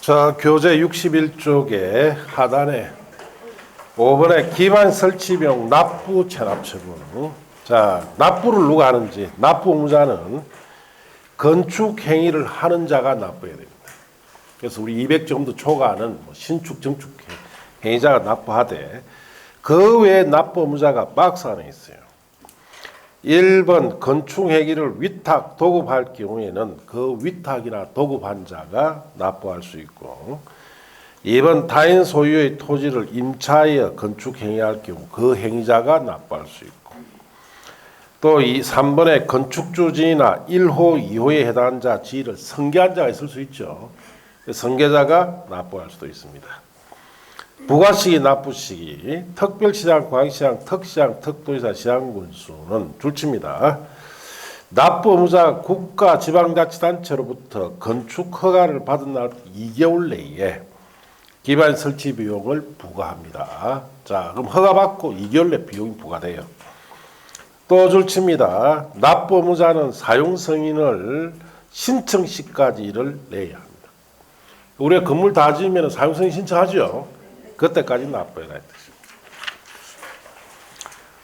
자, 교재 61쪽에 하단에 5번에 기반 설치 비용 납부 체납 처분. 자, 납부를 누가 하는지. 납부 의무자는 건축 행위를 하는 자가 납부해야 됩니다. 그래서 우리 200점도 초과하는 신축, 증축 행위자가 납부하되 그 외에 납부 의무자가 박스 안에 있어요. 1번 건축 행위를 위탁, 도급할 경우에는 그 위탁이나 도급한 자가 납부할 수 있고 2번 타인 소유의 토지를 임차하여 건축 행위할 경우 그 행위자가 납부할 수 있고 또 3번에 건축주지나 1호, 2호에 해당한 자 지위를 승계한 자가 있을 수 있죠. 승계자가 납부할 수도 있습니다. 부가시기, 납부시기, 특별시장, 광시장, 특시장, 특도지사, 시장군수는 줄칩니다. 납부 의무자 국가, 지방자치단체로부터 건축 허가를 받은 날 2개월 내에 기반 설치 비용을 부과합니다. 자, 그럼 허가받고 2개월 내 비용이 부과돼요. 또 줄칩니다. 납부 의무자는 사용 승인을 신청 시까지를 내야 합니다. 우리가 건물 다 지으면 사용 승인 신청하죠. 그때까지 납부해라 뜻입니다.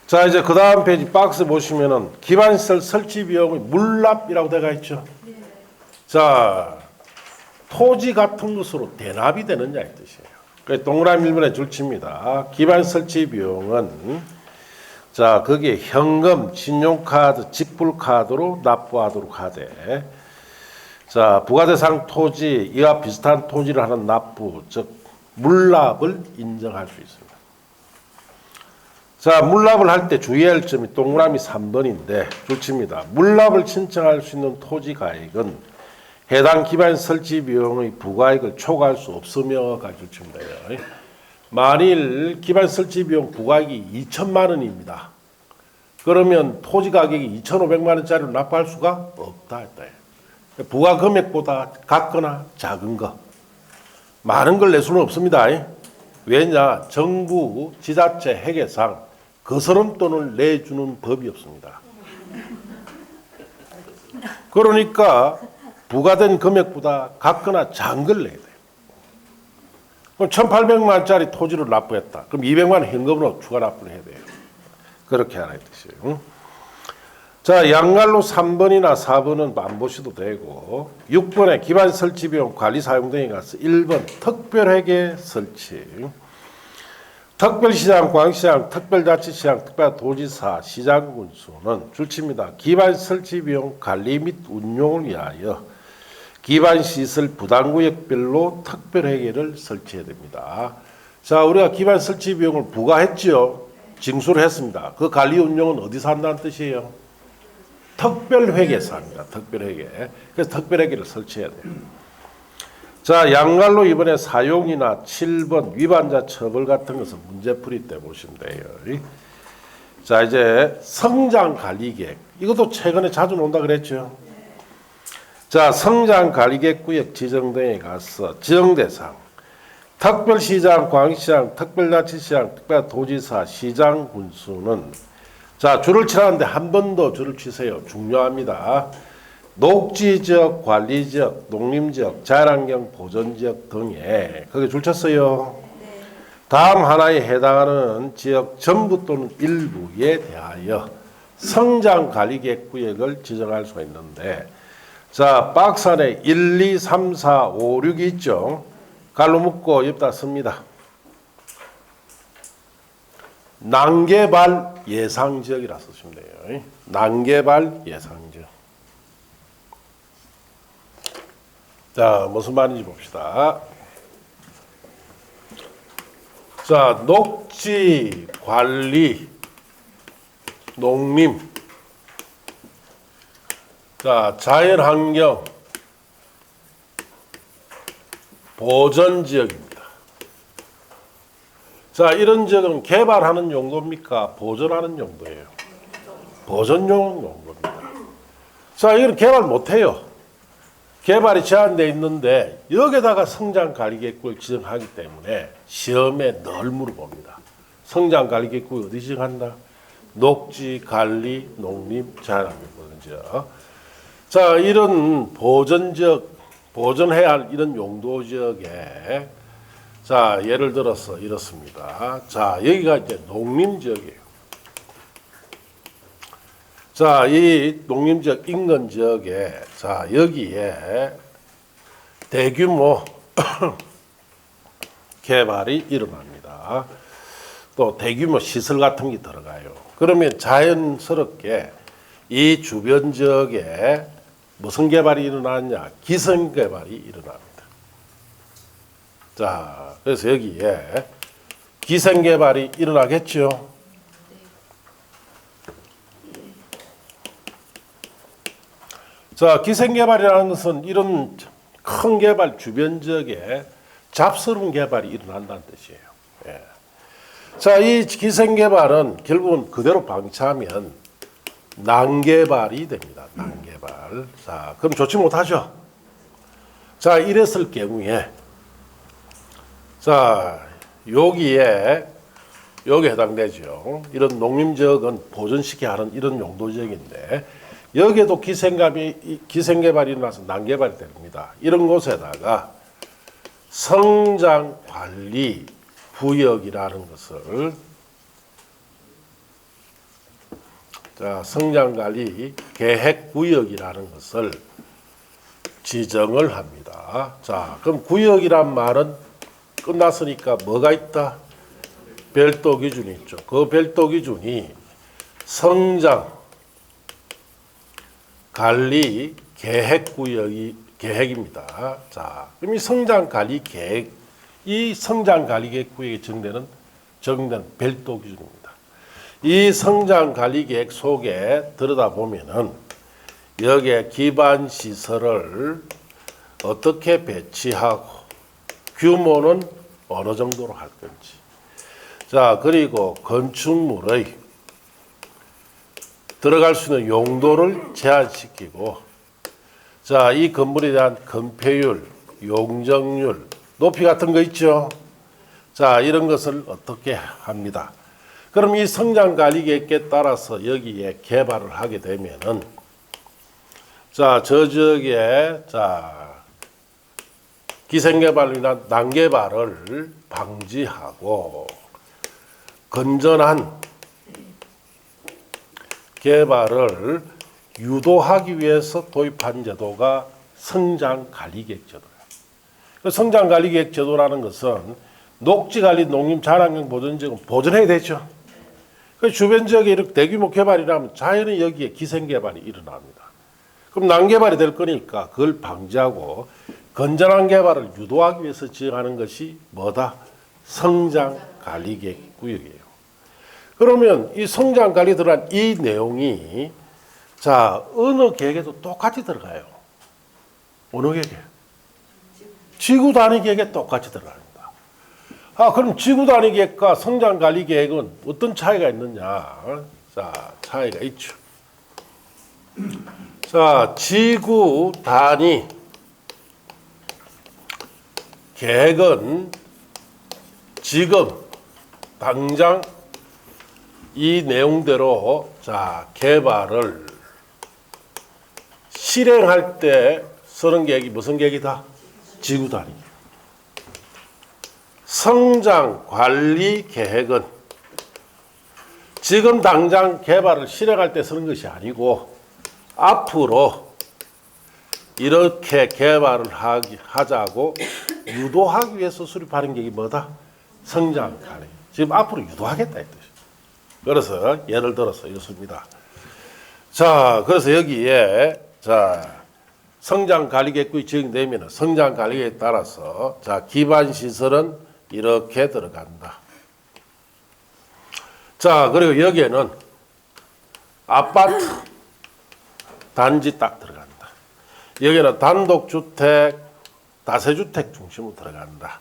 자, 이제 그 다음 페이지 박스 보시면은 기반시설 설치 비용의 물납이라고 되어 있죠. 자, 토지 같은 것으로 대납이 되느냐 이 뜻이에요. 그래서 동그라미 1번에 줄칩니다. 기반 설치 비용은 자, 거기에 현금, 신용카드, 직불카드로 납부하도록 하되 자, 부가대상 토지, 이와 비슷한 토지를 하는 납부, 즉 물납을 인정할 수 있습니다. 자, 물납을 할 때 주의해야 할 점이 동그라미 3번인데 줄칩니다. 물납을 신청할 수 있는 토지 가액은 해당 기반 설치 비용의 부가액을 초과할 수 없으며가 줄칩니다. 만일 기반 설치 비용 부가액이 2천만 원입니다. 그러면 토지 가격이 2,500만 원짜리로 납부할 수가 없다 했다. 부가 금액보다 같거나 작은 거. 많은 걸 낼 수는 없습니다. 왜냐? 정부, 지자체 회계상 거스름돈을 내주는 법이 없습니다. 그러니까 부과된 금액보다 같거나 작은 걸 내야 돼요. 그럼 1,800만 원짜리 토지를 납부했다. 그럼 200만 원 현금으로 추가 납부를 해야 돼요. 그렇게 하라는 뜻이에요. 자, 양갈로 3번이나 4번은 안 보셔도 되고 6번에 기반 설치 비용 관리 사용 등에 가서 1번 특별회계 설치 특별시장, 광시장, 특별자치시장, 특별도지사, 시장군수는 줄칩니다. 기반 설치 비용 관리 및 운용을 위하여 기반시설 부담구역별로 특별회계를 설치해야 됩니다. 자, 우리가 기반 설치 비용을 부과했죠. 징수를 했습니다. 그 관리 운용은 어디서 한다는 뜻이에요? 특별회계에서 합니다. 특별회계. 그래서 특별회계를 설치해야 돼요. 자, 양갈로 이번에 사용이나 7번 위반자 처벌 같은 것은 문제풀이 때 보시면 돼요. 자, 이제 성장관리계획. 이것도 최근에 자주 논다 그랬죠. 자, 성장관리계획 구역 지정 등에 가서 지정대상 특별시장, 광시장, 특별자치시장, 특별도지사, 시장군수는 자, 줄을 치라는데 한 번 더 줄을 치세요. 중요합니다. 녹지지역, 관리지역, 농림지역, 자연환경 보전지역 등에 거기 줄 쳤어요. 네. 다음 하나에 해당하는 지역 전부 또는 일부에 대하여 성장관리계획구역을 지정할 수가 있는데 자, 박스 안에 1, 2, 3, 4, 5, 6이 있죠. 갈로 묶고 옆다 씁니다. 난개발 예상지역이라 쓰시면 돼요. 난개발 예상지역. 자, 무슨 말인지 봅시다. 자, 녹지, 관리, 농림, 자, 자연환경, 보전지역입니다. 자, 이런 지역은 개발하는 용도입니까? 보존하는 용도예요. 보존용 용도입니다. 자, 이건 개발 못해요. 개발이 제한되어 있는데 여기다가 성장관리계획구역 지정하기 때문에 시험에 늘 물어봅니다. 성장관리계획구역 어디 지정한다? 녹지, 관리, 농림, 자연환경 보전지역. 자, 이런 보전지역 보존해야 할 이런 용도 지역에 자, 예를 들어서 이렇습니다. 자, 여기가 이제 농림지역이에요. 자, 이 농림지역 인근 지역에 자, 여기에 대규모 개발이 일어납니다. 또 대규모 시설 같은 게 들어가요. 그러면 자연스럽게 이 주변 지역에 무슨 개발이 일어나냐? 기성 개발이 일어납니다. 자, 그래서 여기에 기생 개발이 일어나겠죠. 자, 기생 개발이라는 것은 이런 큰 개발 주변 지역에 잡스러운 개발이 일어난다는 뜻이에요. 예. 자, 이 기생 개발은 결국은 그대로 방치하면 난개발이 됩니다. 난개발. 자, 그럼 좋지 못하죠. 자, 이랬을 경우에 자, 여기에 해당되죠. 이런 농림지역은 보존시켜야 하는 이런 용도지역인데 여기에도 기생개발이 일어나서 난개발이 됩니다. 이런 곳에다가 성장관리 구역이라는 것을 자, 성장관리 계획구역이라는 것을 지정을 합니다. 자, 그럼 구역이란 말은 끝났으니까 뭐가 있다? 별도 기준이 있죠. 그 별도 기준이 성장관리 계획입니다. 자, 그럼 이 성장관리 계획, 이 성장관리 계획구역에 적용되는 별도 기준입니다. 이 성장관리 계획 속에 들여다보면은 여기에 기반 시설을 어떻게 배치하고 규모는 어느 정도로 할 건지. 자, 그리고 건축물의 들어갈 수 있는 용도를 제한시키고, 자, 이 건물에 대한 건폐율, 용적률, 높이 같은 거 있죠. 자, 이런 것을 어떻게 합니다. 그럼 이 성장관리 계획에 따라서 여기에 개발을 하게 되면은, 자, 저 지역에, 자, 기생개발이나 난개발을 방지하고, 건전한 개발을 유도하기 위해서 도입한 제도가 성장관리계획 제도예요. 성장관리계획 제도라는 것은 녹지관리, 농림, 자란경 보존지역은 보존해야 되죠. 그 주변 지역에 이렇게 대규모 개발이라면 자연히 여기에 기생개발이 일어납니다. 그럼 난개발이 될 거니까 그걸 방지하고 건전한 개발을 유도하기 위해서 지정하는 것이 뭐다? 성장관리계획 구역이에요. 그러면 이 성장관리 들어간 이 내용이 자, 어느 계획에도 똑같이 들어가요. 어느 계획에? 지구 단위 계획에 똑같이 들어갑니다. 아, 그럼 지구 단위 계획과 성장관리 계획은 어떤 차이가 있느냐? 자, 차이가 있죠. 자, 지구 단위 계획은 지금 당장 이 내용대로 자, 개발을 실행할 때 쓰는 계획이 무슨 계획이다? 지구 단위. 성장 관리 계획은 지금 당장 개발을 실행할 때 쓰는 것이 아니고 앞으로 이렇게 개발을 하자고 유도하기 위해서 수립하는 계획이 뭐다? 성장 관리. 지금 앞으로 유도하겠다 이 뜻이에요. 그래서 예를 들어서 이렇습니다. 자, 그래서 여기에 자, 성장관리계획이 지정되면 성장관리계획에 따라서 자, 기반 시설은 이렇게 들어간다. 자, 그리고 여기에는 아파트 단지 딱 들어간다. 여기는 단독주택, 다세주택 중심으로 들어간다.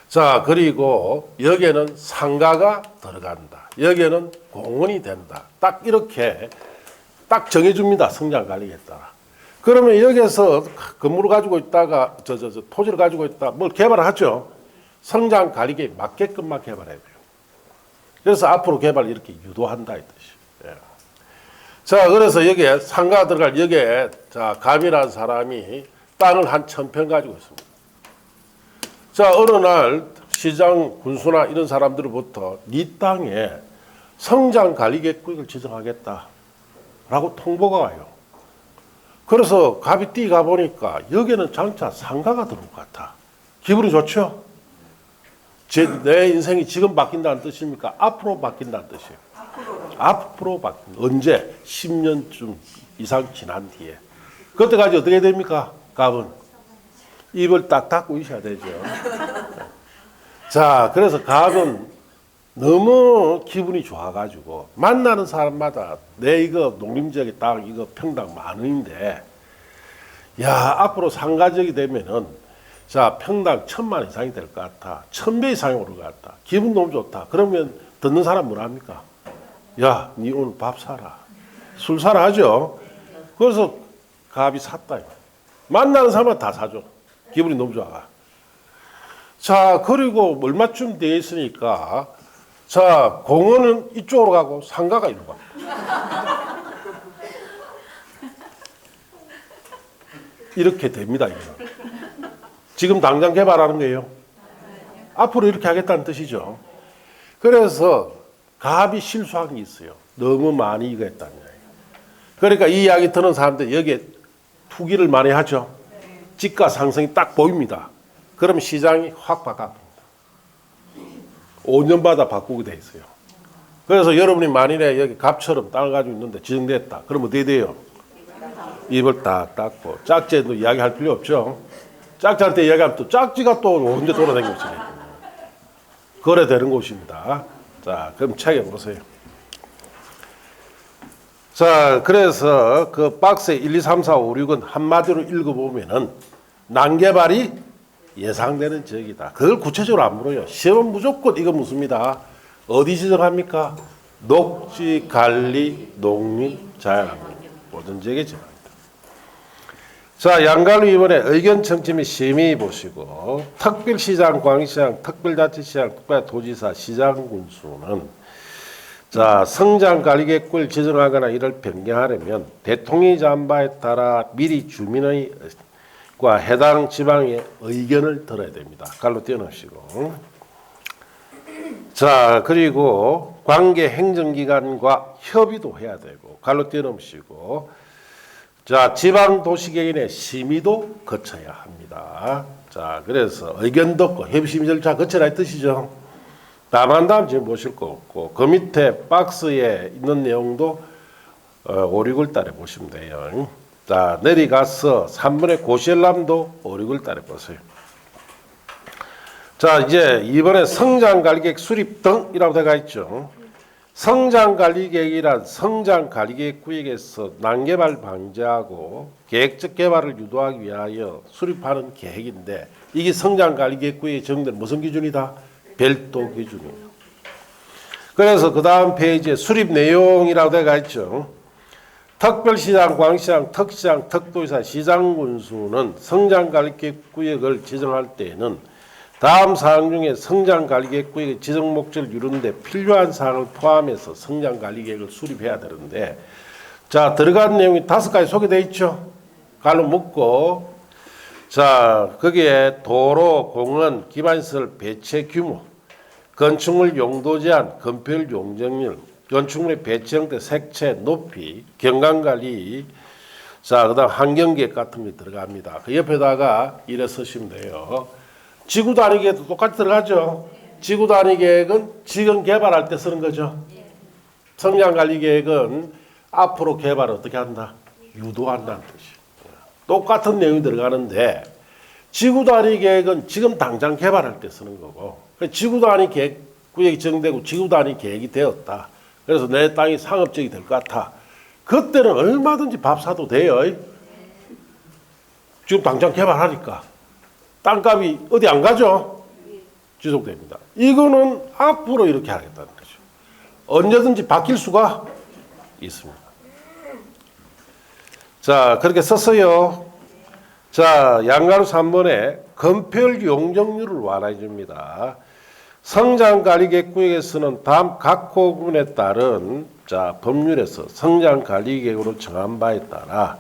자, 그리고 여기에는 상가가 들어간다. 여기에는 공원이 된다. 딱 이렇게 딱 정해줍니다. 성장관리에 따라. 그러면 여기에서 건물을 가지고 있다가 토지를 가지고 있다 뭘 개발을 하죠. 성장관리에 맞게끔만 개발해야 돼요. 그래서 앞으로 개발을 이렇게 유도한다 이 뜻이에요. 예. 자, 그래서 여기에 상가가 들어갈 여기에 자, 갑이라는 사람이 땅을 한 1000평 가지고 있습니다. 자, 어느 날 시장 군수나 이런 사람들로부터 네 땅에 성장관리계획을 지정하겠다라고 통보가 와요. 그래서 갑이 뛰가 보니까 여기는 장차 상가가 들어올 것 같아. 기분이 좋죠? 내 인생이 지금 바뀐다는 뜻입니까? 앞으로 바뀐다는 뜻이에요. 앞으로 바뀐다. 언제? 10년쯤 이상 지난 뒤에. 그때까지 어떻게 됩니까? 갑은 입을 딱 닫고 있어야 되죠. 자, 그래서 갑은 너무 기분이 좋아가지고 만나는 사람마다 내 이거 농림지역의 땅 이거 평당 10,000원인데 야, 앞으로 상가지역이 되면은 자, 평당 1,000만 이상이 될 것 같아. 1,000배 이상이 오를 것 같다. 기분 너무 좋다. 그러면 듣는 사람 뭐라 합니까? 야, 니 오늘 밥 사라. 술 사라 하죠. 그래서 갑이 샀다. 만나는 사람은 다 사줘. 기분이 너무 좋아. 자, 그리고 얼마쯤 돼 있으니까 자, 공원은 이쪽으로 가고 상가가 이리로 가. 이렇게 됩니다. 이거. 지금 당장 개발하는 거예요. 앞으로 이렇게 하겠다는 뜻이죠. 그래서 갑이 실수한 게 있어요. 너무 많이 이거 했다는 이야기. 그러니까 이 이야기 듣는 사람들 여기에 투기를 많이 하죠. 집가 상승이 딱 보입니다. 그럼 시장이 확 바뀝니다. 5년마다 바꾸게 돼 있어요. 그래서 여러분이 만일에 여기 갑처럼 땅을 가지고 있는데 지정됐다. 그러면 어떻게 돼요? 입을 딱 닫고 짝지도 이야기할 필요 없죠. 짝지한테 이야기하면 또 짝지가 또 언제 돌아다니고 있어요. 거래되는 곳입니다. 자, 그럼 책에 보세요. 자, 그래서 그 박스에 1, 2, 3, 4, 5, 6은 한마디로 읽어보면은 난개발이 예상되는 지역이다. 그걸 구체적으로 안 물어요. 시험은 무조건 이거 묻습니다. 어디 지정합니까? 녹지, 관리, 농림, 자연환경. 모든 지역에 지정합니다. 자, 양갈로 이번에 의견 청취 및 심의 보시고 특별시장, 광시장, 특별자치시장, 특별도지사, 시장군수는 자, 성장관리계획을 지정하거나 이를 변경하려면 대통령이 정한 바에 따라 미리 주민의 과 해당 지방의 의견을 들어야 됩니다. 갈로 띄워놓으시고. 자, 그리고 관계 행정기관과 협의도 해야 되고, 갈로 띄워놓으시고. 자, 지방도시개인의 심의도 거쳐야 합니다. 자, 그래서 의견 듣고 협의심의 절차 거쳐라 이 뜻이죠. 다만 다음 지금 보실 거 없고, 그 밑에 박스에 있는 내용도 5, 6월 달에 보시면 돼요. 자, 내려가서 3번의 고시엘람도 5, 6월 달에 보세요. 자, 이제 이번에 성장관리계획 수립 등이라고 되어 있죠. 성장관리계획이란 성장관리계획 구역에서 난개발 방지하고 계획적 개발을 유도하기 위하여 수립하는 계획인데 이게 성장관리계획 구역에 정된 무슨 기준이다? 별도 기준이에요. 그래서 그 다음 페이지에 수립 내용이라고 되어 있죠. 특별시장, 광시장, 특시장, 특도지사, 시장군수는 성장관리계획구역을 지정할 때에는 다음 사항 중에 성장관리계획구역의 지정 목적을 이루는 데 필요한 사항을 포함해서 성장관리계획을 수립해야 되는데 자, 들어간 내용이 5가지 소개되어 있죠. 갈로 묶고 자, 거기에 도로, 공원, 기반시설 배치 규모, 건축물 용도 제한, 건폐율 용적률, 건축물의 배치 형태, 색채, 높이, 경관관리, 자, 그 다음 환경계획 같은 게 들어갑니다. 그 옆에다가 이래 쓰시면 돼요. 지구 단위 계획도 똑같이 들어가죠. 지구 단위 계획은 지금 개발할 때 쓰는 거죠. 성장관리 계획은 앞으로 개발을 어떻게 한다? 유도한다는 뜻이에요. 똑같은 내용이 들어가는데 지구 단위 계획은 지금 당장 개발할 때 쓰는 거고 지구 단위 계획 구역이 정되고 지구 단위 계획이 되었다. 그래서 내 땅이 상업적이 될 것 같아. 그때는 얼마든지 밥 사도 돼요. 지금 당장 개발하니까. 땅값이 어디 안 가죠? 지속됩니다. 이거는 앞으로 이렇게 하겠다는 거죠. 언제든지 바뀔 수가 있습니다. 자, 그렇게 썼어요. 자, 양가로 3번에 건폐율 용적률을 완화해 줍니다. 성장관리계획구역에서는 다음 각 호구분에 따른 자, 법률에서 성장관리계획으로 정한 바에 따라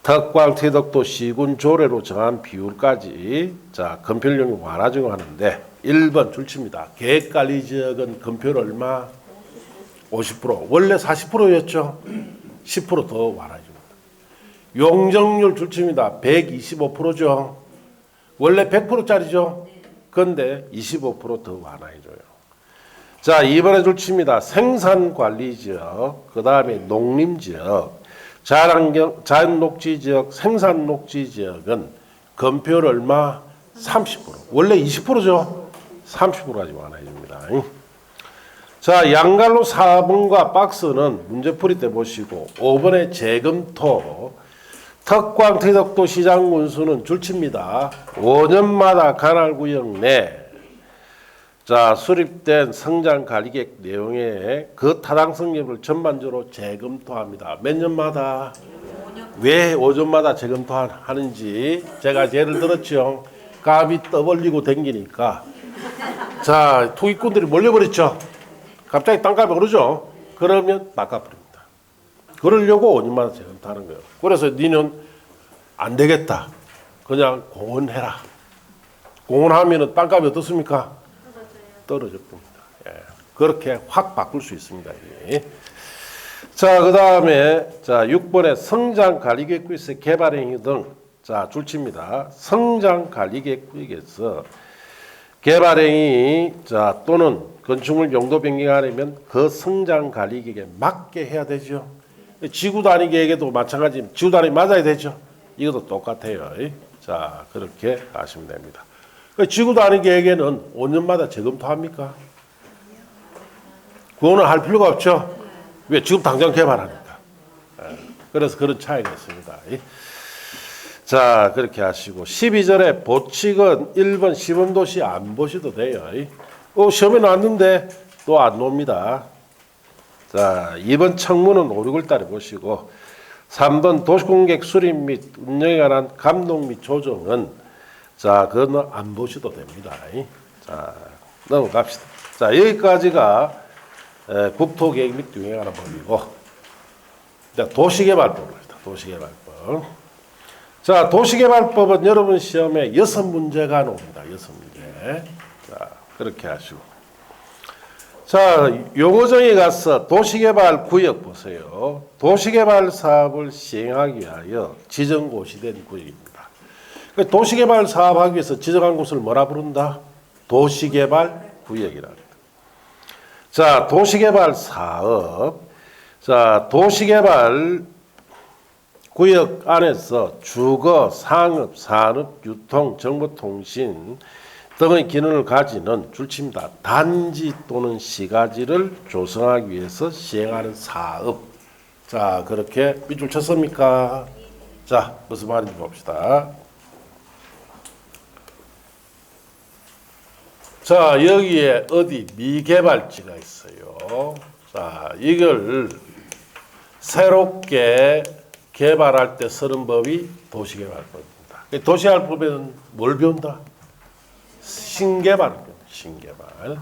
턱광, 태덕도, 시군, 조례로 정한 비율까지 자 건폐율용이 완화적용 하는데 1번 줄칩니다. 계획관리지역은 건폐율 얼마? 50%. 원래 40%였죠. 10% 더 완화해줍니다. 용적률 줄칩니다. 125%죠. 원래 100%짜리죠. 그런데 25% 더 완화해줘요. 자, 이번에 줄칩니다. 생산관리지역, 그 다음에 농림지역, 자연녹지지역, 생산녹지지역은 건폐율 얼마? 30%. 원래 20%죠. 30%까지 완화해줍니다. 자, 양갈로 4번과 박스는 문제풀이 때 보시고 5번의 재검토 턱광, 태덕도, 시장 군수는 줄칩니다. 5년마다 관할구역 내 자, 수립된 성장 관리계획 내용에 그 타당성 여부를 전반적으로 재검토합니다. 몇 년마다? 5년. 왜 5년마다 재검토하는지 제가 예를 들었죠. 값이 떠벌리고 댕기니까 자, 투기꾼들이 몰려버렸죠. 갑자기 땅값이 오르죠. 그러면 바꿔버립니다. 그러려고 5년마다 재검토하는 거예요. 그래서 니는 안 되겠다. 그냥 공원해라. 공원하면은 땅값이 어떻습니까? 떨어져 봅니다. 예. 그렇게 확 바꿀 수 있습니다. 예. 자, 그 다음에 자 6번에 성장관리계획구에서 개발행위 등 자 줄칩니다. 성장관리계획구에서 개발행위 자 또는 건축물 용도 변경하려면 그 성장관리계획에 맞게 해야 되죠. 지구단위 계획에도 마찬가지 지구단위 맞아야 되죠. 이것도 똑같아요. 자 그렇게 하시면 됩니다. 지구단위 계획에는 5년마다 재검토합니까? 그거는 할 필요가 없죠. 왜? 지금 당장 개발하니까. 그래서 그런 차이가 있습니다. 자 그렇게 하시고 12절에 보칙은 1번 시범도시 안 보셔도 돼요. 시험에 나왔는데 또 안 놉니다. 자 2번 청문은 5, 6월 달에 보시고 3번 도시공객 수립 및 운영에 관한 감독 및 조정은 자 그건 안 보셔도 됩니다. 자 넘어갑시다. 자 여기까지가 국토계획 및 운영에 관한 법이고 자 도시개발법입니다. 도시개발법. 자 도시개발법은 여러분 시험에 6문제가 나옵니다. 6문제. 자 그렇게 하시고 자 용어정에 가서 도시개발 구역 보세요. 도시개발 사업을 시행하기 위하여 지정고시된 구역입니다. 도시개발 사업하기 위해서 지정한 곳을 뭐라 부른다? 도시개발 구역이라 합니다. 자 도시개발 사업 자 도시개발 구역 안에서 주거, 상업, 산업, 유통, 정보통신 등의 기능을 가지는 줄칩니다. 단지 또는 시가지를 조성하기 위해서 시행하는 사업. 자, 그렇게 밑줄 쳤습니까? 자, 무슨 말인지 봅시다. 자, 여기에 어디 미개발지가 있어요. 자, 이걸 새롭게 개발할 때 쓰는 법이 도시개발법입니다. 도시개발법에는 뭘 배운다? 신개발을 배운다. 신개발.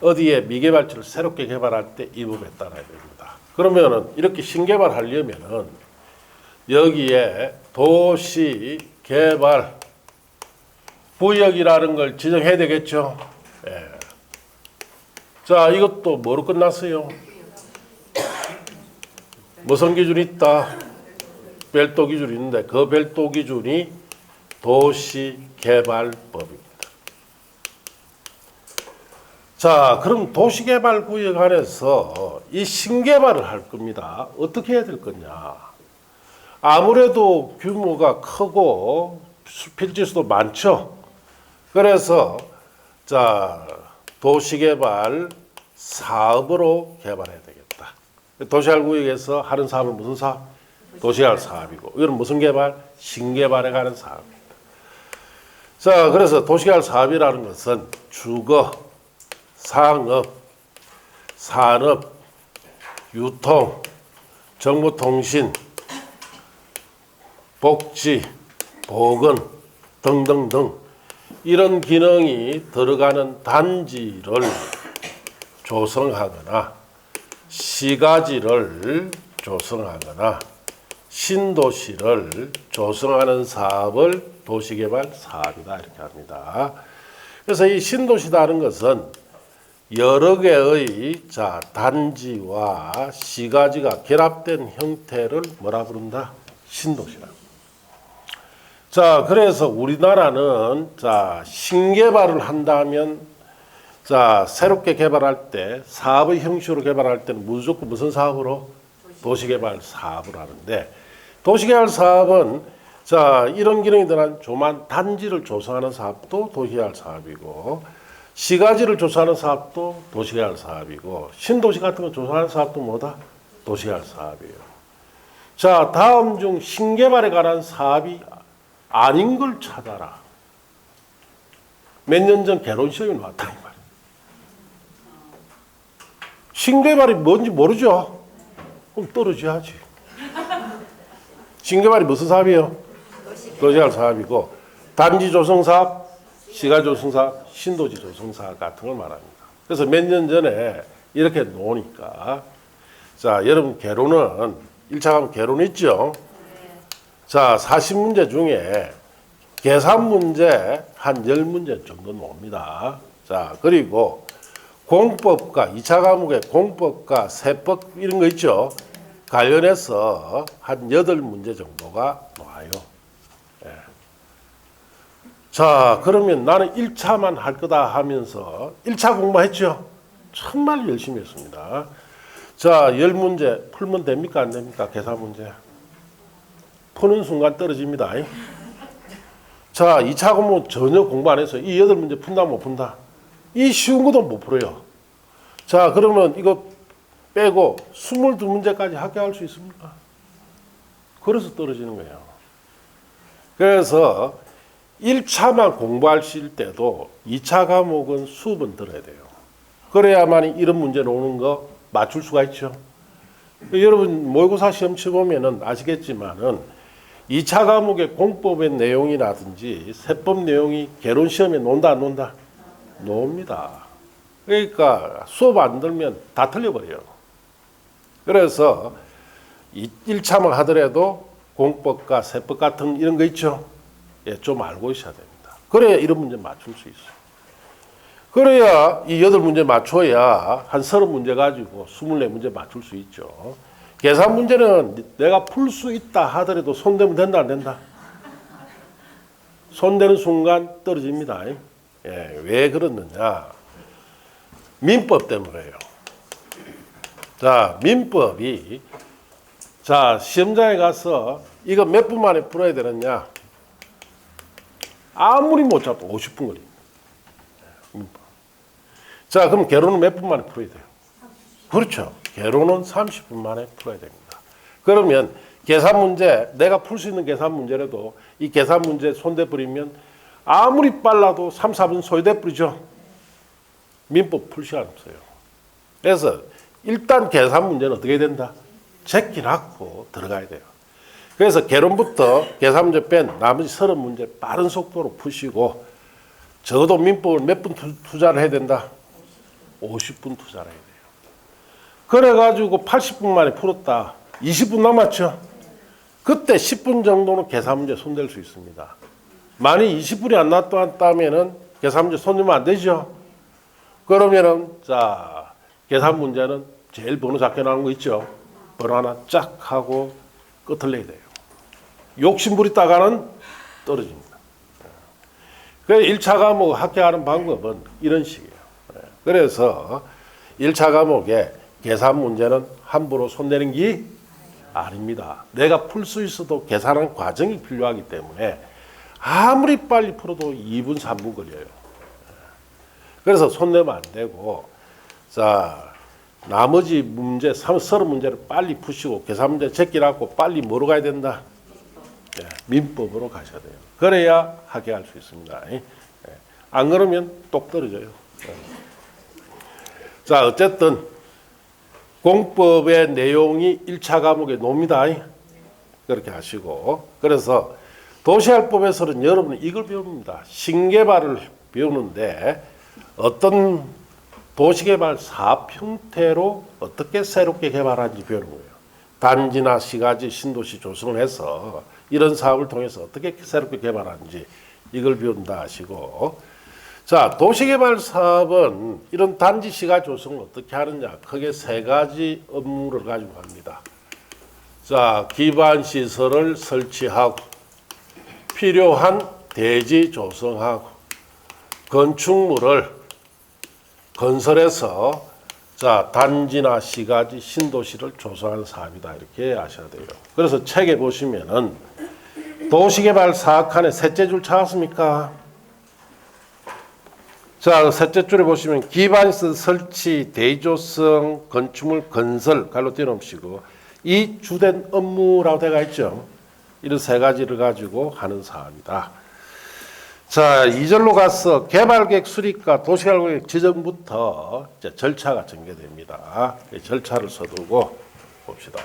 어디에 미개발지를 새롭게 개발할 때 이 법에 따라야 됩니다. 그러면은 이렇게 신개발하려면은 여기에 도시개발 구역이라는 걸 지정해야 되겠죠. 예. 자, 이것도 뭐로 끝났어요? 무슨 기준이 있다? 별도 기준이 있는데 그 별도 기준이 도시개발법입니다. 자, 그럼 도시개발구역 안에서 이 신개발을 할 겁니다. 어떻게 해야 될 거냐? 아무래도 규모가 크고 필지수도 많죠. 그래서 자 도시개발 사업으로 개발해야 되겠다. 도시개발구역에서 하는 사업은 무슨 사업? 도시개발 사업이고 이건 무슨 개발? 신개발에 관한 사업입니다. 자, 그래서 도시개발 사업이라는 것은 주거, 상업, 산업, 유통, 정보통신, 복지, 보건 등등등 이런 기능이 들어가는 단지를 조성하거나 시가지를 조성하거나 신도시를 조성하는 사업을 도시개발 사업이다 이렇게 합니다. 그래서 이 신도시라는 것은 여러 개의 단지와 시가지가 결합된 형태를 뭐라 부른다? 신도시라. 그래서 우리나라는 신개발을 한다면 새롭게 개발할 때 사업의 형식으로 개발할 때는 무조건 무슨 사업으로? 도시개발 사업을 하는데 도시개발 사업은 이런 기능이 들어간 조만 단지를 조성하는 사업도 도시개발 사업이고 시가지를 조성하는 사업도 도시개발 사업이고 신도시 같은 거 조성하는 사업도 뭐다? 도시개발 사업이에요. 다음 중 신개발에 관한 사업이 아닌 걸 찾아라. 몇 년 전 개론 시험이 나왔다 이 말이에요. 신개발이 뭔지 모르죠? 그럼 떨어져야지. 신개발이 무슨 사업이에요? 도시개발 사업이고 단지 조성 사업, 시가 조성 사업, 신도시 조성 사업 같은 걸 말합니다. 그래서 몇 년 전에 이렇게 놓으니까 여러분 개론은 1차 가면 개론 있죠? 40문제 중에 계산 문제 한 10문제 정도 나옵니다. 그리고 공법과 2차 과목에 공법과 세법 이런 거 있죠? 관련해서 한 8문제 정도가 나와요. 그러면 나는 1차만 할 거다 하면서 1차 공부했죠? 정말 열심히 했습니다. 10문제 풀면 됩니까? 안 됩니까? 계산 문제. 푸는 순간 떨어집니다. 2차 공부 전혀 공부 안 해서 이 8문제 푼다 못 푼다? 이 쉬운 것도 못 풀어요. 그러면 이거 빼고 22문제까지 합격할 수 있습니까? 그래서 떨어지는 거예요. 그래서 1차만 공부하실 때도 2차 과목은 수업은 들어야 돼요. 그래야만 이런 문제 나오는 거 맞출 수가 있죠. 여러분 모의고사 시험 쳐보면은 아시겠지만은 2차 과목의 공법의 내용이라든지 세법 내용이 개론 시험에 논다 안 논다? 놉니다. 그러니까 수업 안 들면 다 틀려버려요. 그래서 1차만 하더라도 공법과 세법 같은 이런 거 있죠? 좀 알고 있어야 됩니다. 그래야 이런 문제 맞출 수 있어요. 그래야 이 8문제 맞춰야 한 30문제 가지고 24문제 맞출 수 있죠. 계산 문제는 내가 풀 수 있다 하더라도 손대면 된다 안 된다? 손대는 순간 떨어집니다. 왜 그러느냐? 민법 때문에요. 민법이 시험장에 가서 이거 몇 분 만에 풀어야 되느냐? 아무리 못 잡도 50분 걸립니다. 민법. 그럼 개론은 몇 분 만에 풀어야 돼요? 그렇죠. 개론은 30분 만에 풀어야 됩니다. 그러면 계산 문제, 내가 풀 수 있는 계산 문제라도 이 계산 문제 손대 버리면 아무리 빨라도 3, 4분 소요돼 버리죠. 민법 풀 시간 없어요. 그래서 일단 계산 문제는 어떻게 된다? 제끼놓고 들어가야 돼요. 그래서 개론부터 계산 문제 뺀 나머지 30문제 빠른 속도로 푸시고 적어도 민법을 몇 분 투자를 해야 된다? 50분 투자를 해야 돼요. 그래가지고 80분 만에 풀었다. 20분 남았죠? 그때 10분 정도는 계산 문제 손댈 수 있습니다. 만약 20분이 안 나왔다면은 계산 문제 손대면 안 되죠? 그러면은 계산 문제는 제일 번호 작게 나오는 거 있죠? 번호 하나 쫙 하고 끝을 내야 돼요. 욕심 부리다가는 떨어집니다. 그래서 1차 과목 합격하는 방법은 이런 식이에요. 그래서 1차 과목에 계산 문제는 함부로 손대는 게 아닙니다. 내가 풀 수 있어도 계산하는 과정이 필요하기 때문에 아무리 빨리 풀어도 2분, 3분 걸려요. 그래서 손대면 안 되고, 나머지 문제, 30문제를 빨리 푸시고 계산 문제 제끼라고 빨리 뭐로 가야 된다? 민법으로 가셔야 돼요. 그래야 합격할 수 있습니다. 안 그러면 똑 떨어져요. 어쨌든 공법의 내용이 1차 과목에 놉니다. 그렇게 하시고, 그래서 도시개발법에서는 여러분이 이걸 배웁니다. 신개발을 배우는데 어떤 도시개발 사업 형태로 어떻게 새롭게 개발하는지 배우는 거예요. 단지나 시가지, 신도시 조성을 해서 이런 사업을 통해서 어떻게 새롭게 개발하는지 이걸 배운다 하시고, 자, 도시개발 사업은 이런 단지 시가 조성을 어떻게 하느냐, 크게 세 가지 업무를 가지고 합니다. 자, 기반 시설을 설치하고 필요한 대지 조성하고 건축물을 건설해서 자, 단지나 시가지, 신도시를 조성하는 사업이다, 이렇게 아셔야 돼요. 그래서 책에 보시면은 도시개발 사업칸에 셋째 줄 찾았습니까? 자, 셋째 줄에 보시면 기반시설 설치, 대지 조성, 건축물 건설 갈로 띄워놓으시고 이 주된 업무라고 되어 있죠. 이런 세 가지를 가지고 하는 사업이다. 자, 2절로 가서 개발계획 수립과 도시개발계획 지정부터 이제 절차가 전개됩니다. 절차를 써두고 봅시다.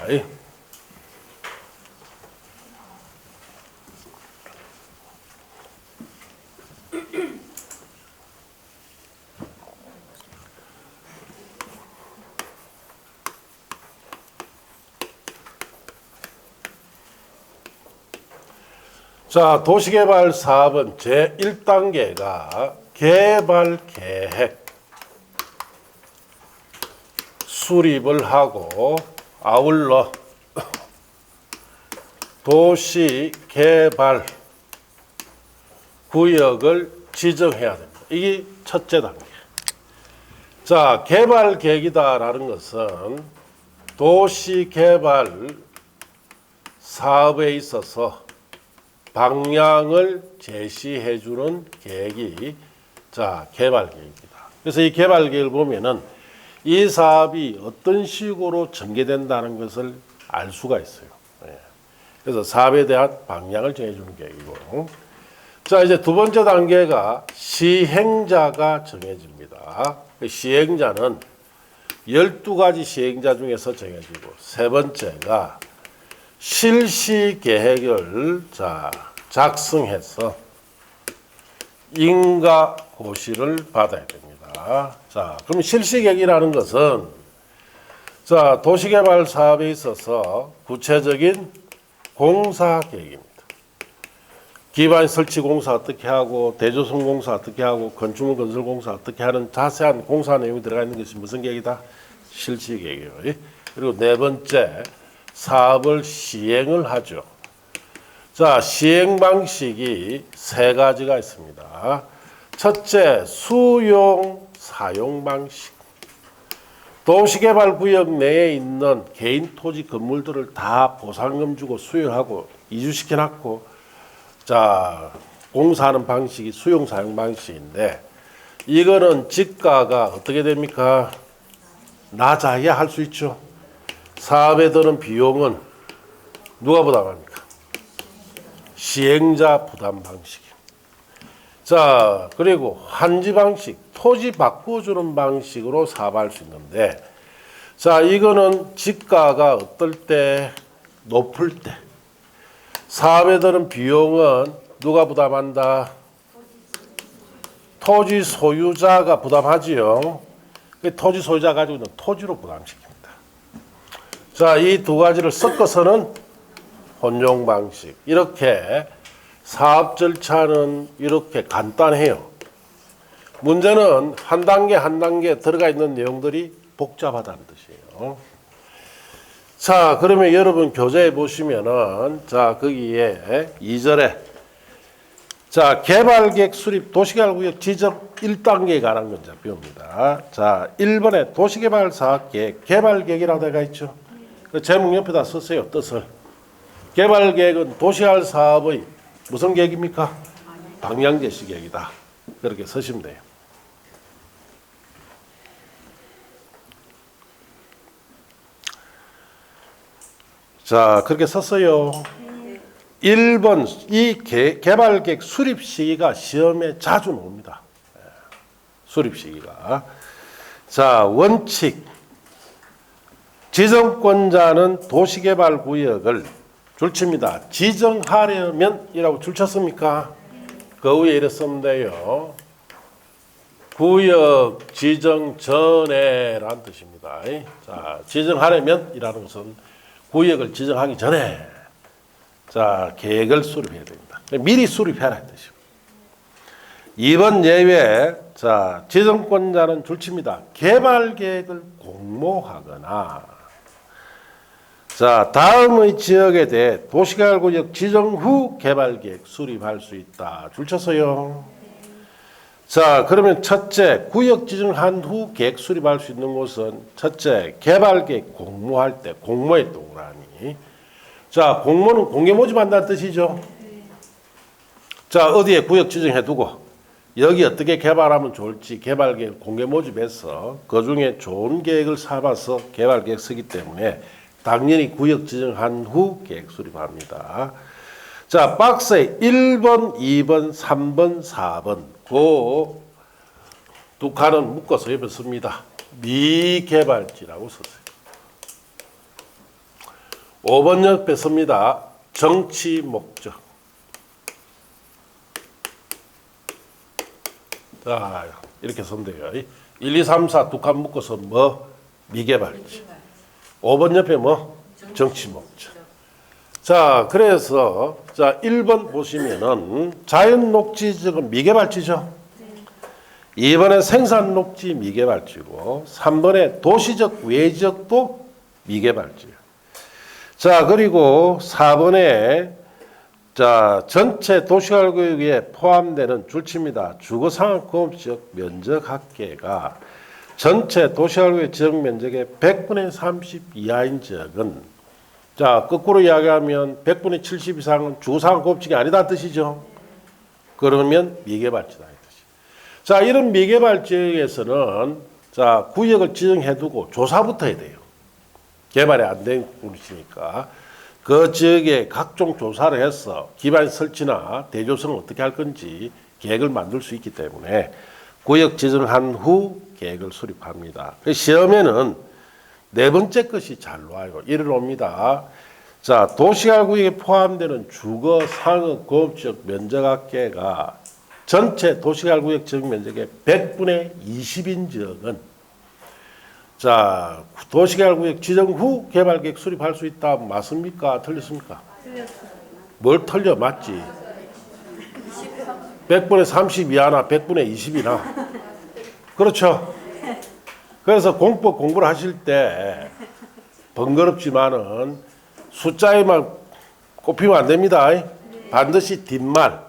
자, 도시개발 사업은 제1단계가 개발계획 수립을 하고 아울러 도시개발 구역을 지정해야 됩니다. 이게 첫째 단계. 자, 개발계획이다라는 것은 도시개발 사업에 있어서 방향을 제시해 주는 계획이 자, 개발계획입니다. 그래서 이 개발계획을 보면은 이 사업이 어떤 식으로 전개된다는 것을 알 수가 있어요. 그래서 사업에 대한 방향을 정해 주는 계획이고, 자, 이제 두 번째 단계가 시행자가 정해집니다. 시행자는 12가지 시행자 중에서 정해지고, 세 번째가 실시 계획을 자, 작성해서 인가 고시를 받아야 됩니다. 자, 그럼 실시 계획이라는 것은 자, 도시개발 사업에 있어서 구체적인 공사 계획입니다. 기반 설치 공사 어떻게 하고, 대조성 공사 어떻게 하고, 건축물 건설 공사 어떻게 하는 자세한 공사 내용이 들어가 있는 것이 무슨 계획이다? 실시 계획이에요. 그리고 네 번째, 사업을 시행을 하죠. 자, 시행 방식이 세 가지가 있습니다. 첫째, 수용, 사용 방식. 도시개발구역 내에 있는 개인 토지 건물들을 다 보상금 주고 수용하고 이주시켜놨고, 자, 공사하는 방식이 수용, 사용 방식인데, 이거는 지가가 어떻게 됩니까? 낮아야 할 수 있죠. 사업에 드는 비용은 누가 부담합니까? 시행자 부담 방식. 자, 그리고 환지 방식, 토지 바꿔주는 방식으로 사업할 수 있는데, 자, 이거는 지가가 어떨 때, 높을 때, 사업에 드는 비용은 누가 부담한다? 토지 소유자가 부담하지요. 토지 소유자 가지고 있는 토지로 부담시킵니다. 자, 이 두 가지를 섞어서는 혼용 방식. 이렇게 사업 절차는 이렇게 간단해요. 문제는 한 단계 한 단계 들어가 있는 내용들이 복잡하다는 뜻이에요. 자, 그러면 여러분 교재에 보시면은 자, 거기에 2절에 자, 개발계획 수립 도시개발구역 지정 1단계에 관한 건 배웁니다. 자, 1번에 도시개발 사업계획 개발계획이라고 되어 있죠. 그 제목 옆에다 썼어요. 뜻을. 개발계획은 도시개발 사업의 무슨 계획입니까? 방향제시 계획이다. 그렇게 쓰시면 돼요. 자, 그렇게 썼어요. 1번, 이 개발계획 수립 시기가 시험에 자주 나옵니다. 수립 시기가. 자, 원칙. 지정권자는 도시개발구역을 줄칩니다. 지정하려면 이라고 줄쳤습니까? 그 위에 이래 쓰면 돼요. 구역 지정 전에라는 뜻입니다. 자, 지정하려면 이라는 것은 구역을 지정하기 전에 자 계획을 수립해야 됩니다. 미리 수립해라 뜻이고. 2번 예외 자 지정권자는 줄칩니다. 개발 계획을 공모하거나 자 다음의 지역에 대해 도시개발구역 지정 후 개발 계획 수립할 수 있다. 줄쳤어요. 자 그러면 첫째 구역 지정한 후 계획 수립할 수 있는 곳은 첫째 개발 계획 공모할 때 공모의 동그라미. 자 공모는 공개 모집한다는 뜻이죠. 자 어디에 구역 지정해 두고 여기 어떻게 개발하면 좋을지 개발 계획 공개 모집해서 그 중에 좋은 계획을 삼아서 개발 계획 쓰기 때문에 당연히 구역 지정한 후 계획 수립합니다. 자 박스에 1번, 2번, 3번, 4번 그 두 칸은 묶어서 옆에 씁니다. 미개발지라고 썼어요. 5번 옆에 씁니다. 정치 목적. 자 이렇게 쓰면 돼요. 1, 2, 3, 4 두 칸 묶어서 뭐? 미개발지. 5번 옆에 뭐? 정치 목적. 자 그래서 자 1번 보시면은 자연 녹지 지역은 미개발지죠. 2번에 생산 녹지 미개발지고 3번에 도시적 외지역도 미개발지예요. 자 그리고 4번에 자 전체 도시개발구역에 포함되는 줄칩니다. 주거상업공업지역 면적 합계가 전체 도시개발구역 지역 면적의 100분의 30 이하인 지역은 자 거꾸로 이야기하면 100분의 70 이상은 주거상업공업지역이 아니다 뜻이죠. 그러면 미개발지다. 자, 이런 미개발 지역에서는 자, 구역을 지정해 두고 조사부터 해야 돼요. 개발이 안 된 곳이니까 그 지역에 각종 조사를 해서 기반 설치나 대조성을 어떻게 할 건지 계획을 만들 수 있기 때문에 구역 지정한 후 계획을 수립합니다. 시험에는 네 번째 것이 잘 나와요. 이를 옵니다. 자, 도시개발구역에 포함되는 주거, 상업, 공업지역 면적 합계가 전체 도시개발구역 지역 면적의 100분의 20인 지역은 자 도시개발구역 지정 후 개발계획 수립할 수 있다. 맞습니까? 틀렸습니까? 뭘 틀려? 맞지? 100분의 30 이하나 100분의 20이나 그렇죠? 그래서 공법 공부를 하실 때 번거롭지만은 숫자에만 꼽히면 안 됩니다. 반드시 뒷말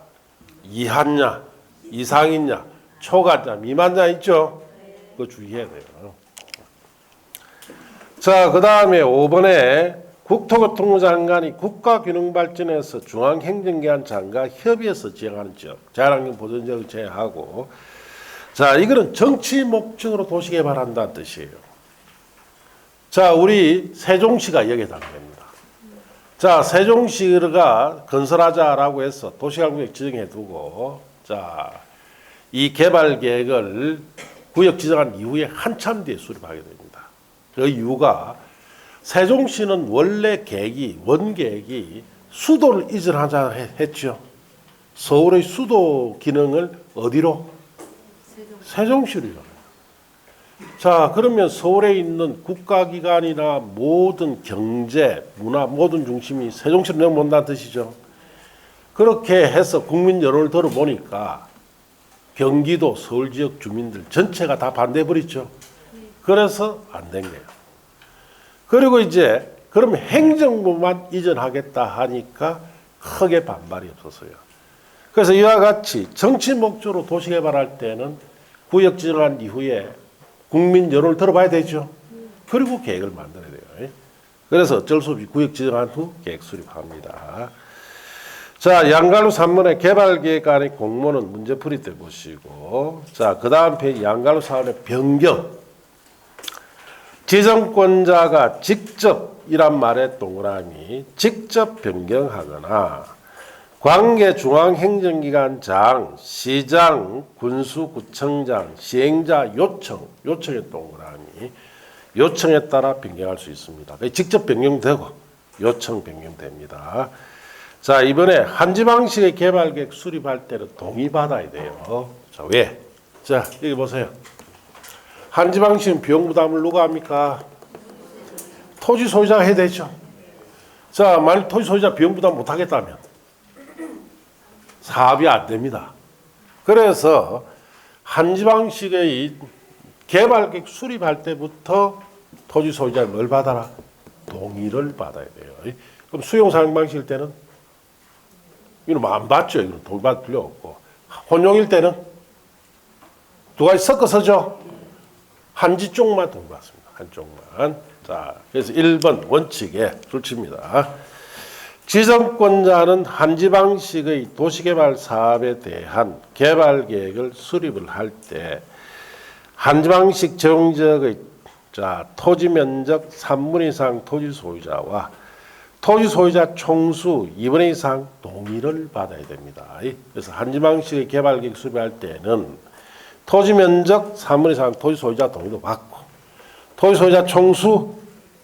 이하냐 이상이냐 초과냐 미만냐 있죠? 그거 주의해야 돼요. 자, 그 다음에 5번에 국토교통부 장관이 국가균형발전에서 중앙행정기관 장관 협의해서 지정하는 지역 자연환경 보존지역을 제외하고 자 이거는 정치 목적으로 도시개발한다는 뜻이에요. 자 우리 세종시가 여기에 해당됩니다. 자 세종시가 건설하자라고 해서 도시개발구역 지정해 두고 자, 이 개발 계획을 구역 지정한 이후에 한참 뒤에 수립하게 됩니다. 그 이유가 세종시는 원래 원계획이 수도를 이전하자 했죠. 서울의 수도 기능을 어디로? 세종시로. 자, 그러면 서울에 있는 국가기관이나 모든 경제, 문화 모든 중심이 세종시로 넘어온다는 뜻이죠. 그렇게 해서 국민 여론을 들어보니까 경기도 서울 지역 주민들 전체가 다 반대해버렸죠. 그래서 안 된 거예요. 그리고 이제 그럼 행정부만 이전하겠다 하니까 크게 반발이 없었어요. 그래서 이와 같이 정치 목적으로 도시개발할 때는 구역 지정한 이후에 국민 여론을 들어봐야 되죠. 그리고 계획을 만들어야 돼요. 그래서 어쩔 수 없이 구역 지정한 후 계획 수립합니다. 자, 양갈로 3번의 개발계획안의 공모는 문제풀이 때 보시고, 자, 그 다음 페이지 양갈로 4번의 변경. 지정권자가 직접이란 말의 동그라미, 직접 변경하거나, 관계 중앙행정기관장, 시장, 군수구청장, 시행자 요청의 동그라미, 요청에 따라 변경할 수 있습니다. 직접 변경되고, 요청 변경됩니다. 자, 이번에 한지 방식의 개발계획 수립할 때는 동의받아야 돼요. 자, 왜? 자, 여기 보세요. 한지 방식은 비용 부담을 누가 합니까? 토지 소유자가 해야 되죠. 자, 만약 토지 소유자 비용 부담 못하겠다면 사업이 안 됩니다. 그래서 한지방식의 개발계획 수립할 때부터 토지 소유자는 뭘 받아라? 동의를 받아야 돼요. 그럼 수용사용 방식일 때는 이건 안 받죠. 이건 동의 받을 필요 없고. 혼용일 때는 두 가지 섞어서죠. 한지 쪽만 동의 받습니다. 한쪽만. 자, 그래서 1번 원칙에 줄칩니다. 지정권자는 한지 방식의 도시개발 사업에 대한 개발 계획을 수립을 할 때 한지 방식 적용 지역의 토지 면적 3분의 이상 토지 소유자와 토지 소유자 총수 2분의 이상 동의를 받아야 됩니다. 그래서 한지 방식의 개발 계획 수립할 때는 토지 면적 3분의 이상 토지 소유자 동의도 받고 토지 소유자 총수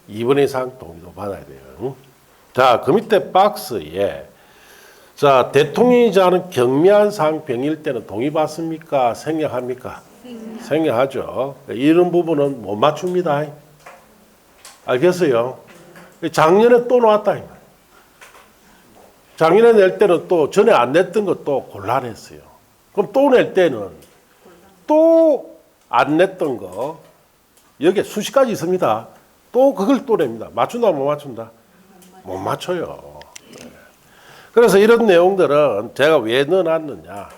2분의 이상 동의도 받아야 돼요. 자, 그 밑에 박스에 자, 대통령이자는 경미한 사항 병일 때는 동의 받습니까? 생략합니까? 생략하죠. 이런 부분은 못 맞춥니다. 알겠어요? 작년에 또 나왔다. 작년에 낼 때는 또 전에 안 냈던 것도 곤란했어요. 그럼 또 낼 때는 또 안 냈던 거 여기에 수십 가지 있습니다. 또 그걸 또 냅니다. 맞춘다 못 맞춘다? 못 맞춰요. 그래서 이런 내용들은 제가 왜 넣어놨느냐.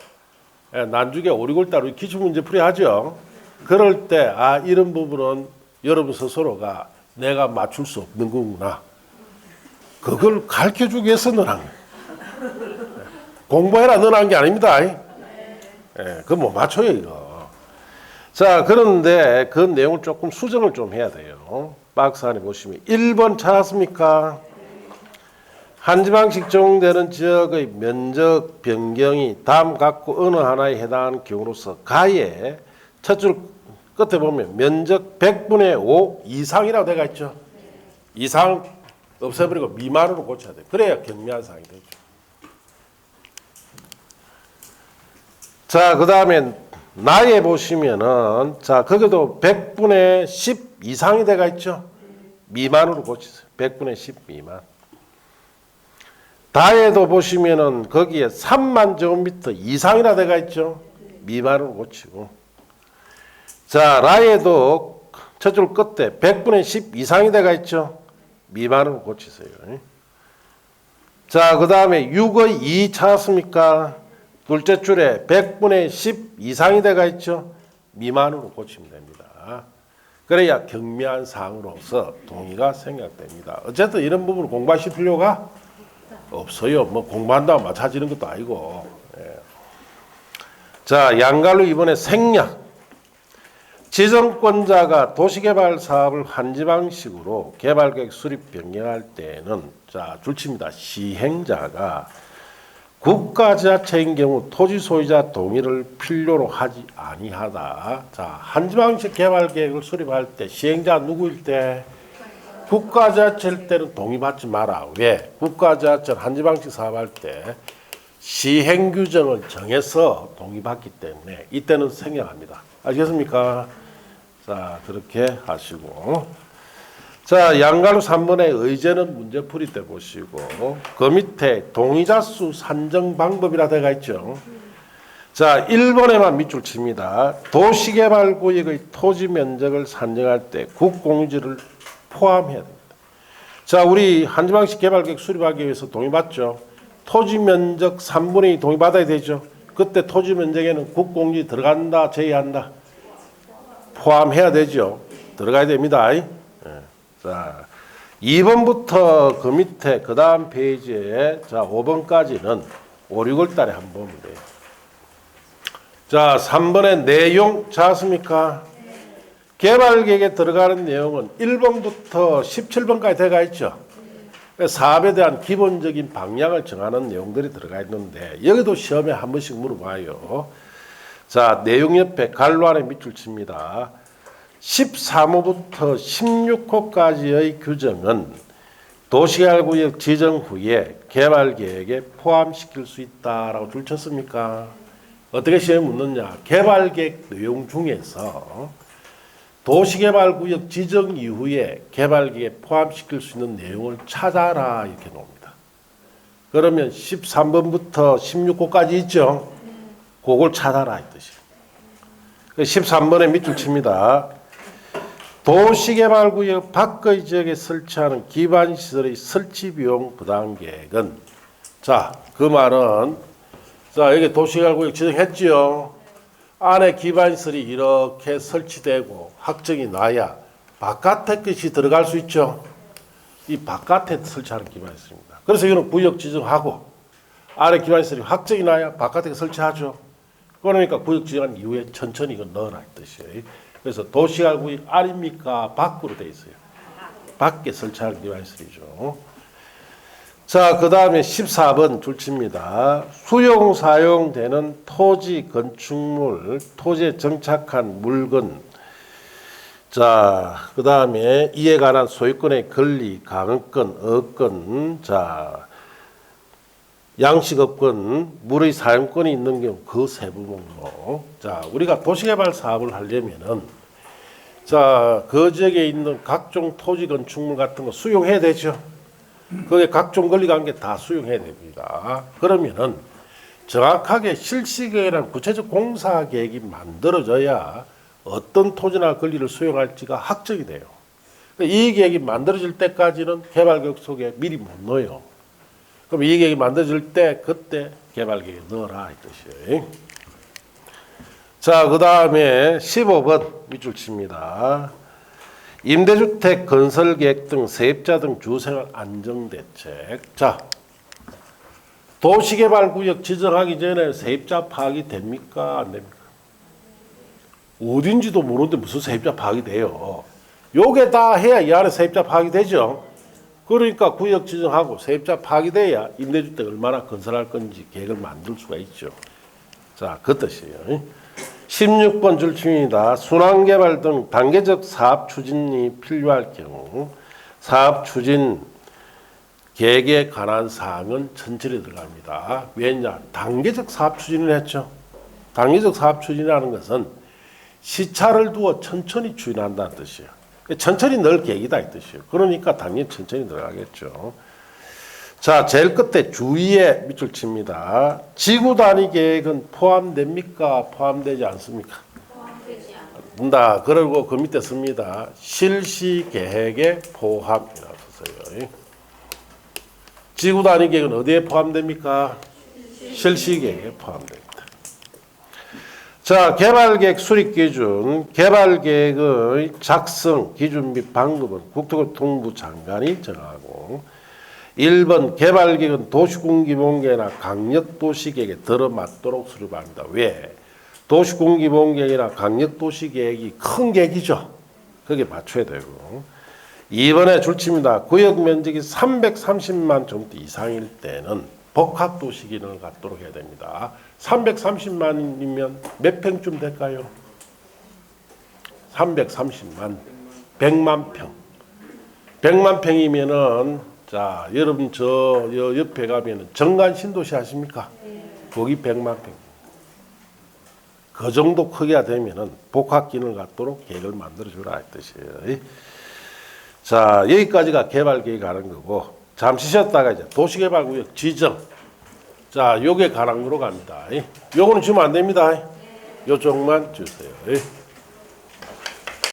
나중에 5, 6월달 기출문제풀이 하죠. 그럴 때 이런 부분은 여러분 스스로가 내가 맞출 수 없는 거구나. 그걸 가르쳐주기 위해서 넣어놓은 거예요. 공부해라 넣어놓은 게 아닙니다. 그거 못 맞춰요 이거. 자, 그런데 그 내용을 조금 수정을 좀 해야 돼요. 박스 안에 보시면 1번 찾았습니까? 한지 방식 적용되는 지역의 면적 변경이 다음 각구 어느 하나에 해당하는 경우로서 가에 첫 줄 끝에 보면 면적 100분의 5 이상이라고 되어 있죠. 이상 없애버리고 미만으로 고쳐야 돼요. 그래야 경미한 사항이 되죠. 자, 그 다음에 나에 보시면은 자, 거기도 100분의 10 이상이 되어 있죠. 미만으로 고치세요. 100분의 10 미만. 다에도 보시면은 거기에 3만 제곱미터 이상이나 되어 있죠. 미만으로 고치고. 자, 라에도 첫 줄 끝에 100분의 10 이상이 되어 있죠. 미만으로 고치세요. 자, 그 다음에 6의 2 찾았습니까? 둘째 줄에 100분의 10 이상이 되어 있죠. 미만으로 고치면 됩니다. 그래야 경미한 사항으로서 동의가 생략됩니다. 어쨌든 이런 부분을 공부하실 필요가 없어요. 뭐 공부한다고 맞춰지는 것도 아니고. 자, 양갈로 이번에 생략. 지정권자가 도시개발 사업을 한지 방식으로 개발계획 수립 변경할 때는 자, 줄칩니다. 시행자가 국가지자체인 경우 토지 소유자 동의를 필요로 하지 아니하다. 자, 한지 방식 개발계획을 수립할 때 시행자 누구일 때? 국가지자체일 때는 동의받지 마라. 왜? 국가지자체는 한지 방식 사업할 때 시행 규정을 정해서 동의받기 때문에 이때는 생략합니다. 알겠습니까? 자, 그렇게 하시고. 자, 양가로 3번의 의제는 문제풀이 때 보시고 그 밑에 동의자 수 산정 방법이라 되어 있죠. 자, 1번에만 밑줄 칩니다. 도시개발구역의 토지 면적을 산정할 때 국공유지를 포함해야 됩니다. 자, 우리 한지방식 개발계획 수립하기 위해서 동의받죠. 토지 면적 3분의 2 동의받아야 되죠. 그때 토지 면적에는 국공유지 들어간다, 제외한다? 포함해야 되죠. 들어가야 됩니다. 자, 2번부터 그 밑에 그 다음 페이지에 자, 5번까지는 5, 6월 달에 한번 보면 돼요. 자, 3번의 내용 찾았습니까? 개발계획에 들어가는 내용은 1번부터 17번까지 들어가 있죠. 사업에 대한 기본적인 방향을 정하는 내용들이 들어가 있는데 여기도 시험에 한 번씩 물어봐요. 자, 내용 옆에 갈로 안에 밑줄 칩니다. 13호부터 16호까지의 규정은 도시개발구역 지정 후에 개발계획에 포함시킬 수 있다라고 줄 쳤습니까? 어떻게 시험에 묻느냐? 개발계획 내용 중에서 도시개발구역 지정 이후에 개발계획에 포함시킬 수 있는 내용을 찾아라 이렇게 놓습니다. 그러면 13번부터 16호까지 있죠. 그걸 찾아라 이 뜻이에요. 13번에 밑줄 칩니다. 도시개발구역 밖의 지역에 설치하는 기반시설의 설치비용 부담계획은, 자, 그 말은, 자, 여기 도시개발구역 지정했지요. 안에 기반시설이 이렇게 설치되고 확정이 나야 바깥에 것이 들어갈 수 있죠. 이 바깥에 설치하는 기반시설입니다. 그래서 이거는 구역 지정하고 안에 기반시설이 확정이 나야 바깥에 설치하죠. 그러니까 구역 지정한 이후에 천천히 이거 넣어라 이 뜻이에요. 그래서 도시개발구역 안입니까? 밖으로 돼 있어요. 밖에 설치하는 기반시설이죠. 자, 그 다음에 14번 줄칩니다. 수용 사용되는 토지 건축물, 토지에 정착한 물건. 자, 그 다음에 이에 관한 소유권의 권리, 강권, 어권, 자, 양식업권, 물의 사용권이 있는 경우 그 세부 목록. 자, 우리가 도시개발 사업을 하려면은, 자, 그 지역에 있는 각종 토지 건축물 같은 거 수용해야 되죠. 그게 각종 권리관계 다 수용해야 됩니다. 그러면은 정확하게 실시계획이라는 구체적 공사 계획이 만들어져야 어떤 토지나 권리를 수용할지가 확정이 돼요. 이 계획이 만들어질 때까지는 개발계획 속에 미리 못 넣어요. 그럼 이 계획이 만들어질 때 그때 개발계획에 넣어라 이 뜻이에요. 자, 그 다음에 15번 밑줄 칩니다. 임대주택 건설계획 등 세입자 등 주생활 안정대책. 자, 도시개발구역 지정하기 전에 세입자 파악이 됩니까? 안 됩니까? 어딘지도 모르는데 무슨 세입자 파악이 돼요. 요게 다 해야 이 안에 세입자 파악이 되죠. 그러니까 구역 지정하고 세입자 파악이 돼야 임대주택 얼마나 건설할 건지 계획을 만들 수가 있죠. 자, 그 뜻이에요. 16번 줄칩니다. 순환개발 등 단계적 사업 추진이 필요할 경우 사업 추진 계획에 관한 사항은 천천히 들어갑니다. 왜냐? 단계적 사업 추진을 했죠. 단계적 사업 추진이라는 것은 시차를 두어 천천히 추진한다는 뜻이에요. 천천히 넣을 계획이다 이 뜻이에요. 그러니까 당연히 천천히 들어가겠죠. 자, 제일 끝에 주의에 밑줄 칩니다. 지구 단위 계획은 포함됩니까? 포함되지 않습니까? 포함되지 않는다. 그리고 그 밑에 씁니다. 실시 계획에 포함이라고 써요. 지구 단위 계획은 어디에 포함됩니까? 실시 계획에 포함됩니다. 자, 개발계획 수립 기준, 개발계획의 작성 기준 및 방법은 국토교통부 장관이 정하고 1번 개발계획은 도시군기본계획이나 강력도시계획에 들어맞도록 수립합니다. 왜? 도시군기본계획이나 강력도시계획이 큰 계획이죠. 거기에 맞춰야 되고 2번에 줄칩니다. 구역면적이 330만 정도 이상일 때는 복합도시기능을 갖도록 해야 됩니다. 330만이면 몇 평쯤 될까요? 330만, 100만 평. 100만 평이면은 자, 여러분 저 옆에 가면은 정관 신도시 아십니까? 거기 100만 평. 그 정도 크기가 되면은 복합 기능을 갖도록 계획을 만들어 주라 이 뜻이에요. 자, 여기까지가 개발 계획 하는 거고 잠시 쉬었다가 이제 도시개발구역 지정. 자, 요게 가랑으로 갑니다. 요거는 주면 안 됩니다. 요쪽만 주세요.